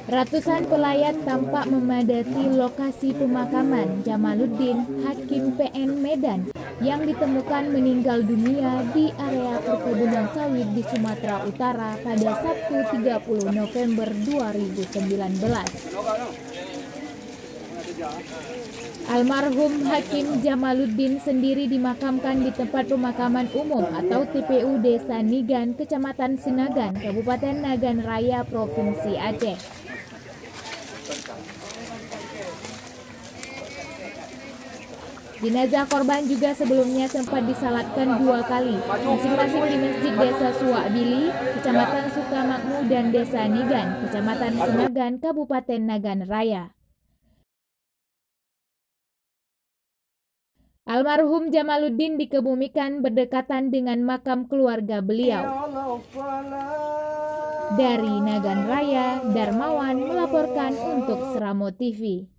Ratusan pelayat tampak memadati lokasi pemakaman Jamaluddin, Hakim PN Medan, yang ditemukan meninggal dunia di area perkebunan sawit di Sumatera Utara pada Sabtu 30 November 2019. Almarhum Hakim Jamaluddin sendiri dimakamkan di tempat pemakaman umum atau TPU Desa Nigan, Kecamatan Sinagan, Kabupaten Nagan Raya, Provinsi Aceh. Jenazah korban juga sebelumnya sempat disalatkan 2 kali, masing-masing di Masjid Desa Suwakbili, Kecamatan Sukamakmur, dan Desa Nigan, Kecamatan Sinagan, Kabupaten Nagan Raya. Almarhum Jamaluddin dikebumikan berdekatan dengan makam keluarga beliau. Dari Nagan Raya, Darmawan melaporkan untuk Seramo TV.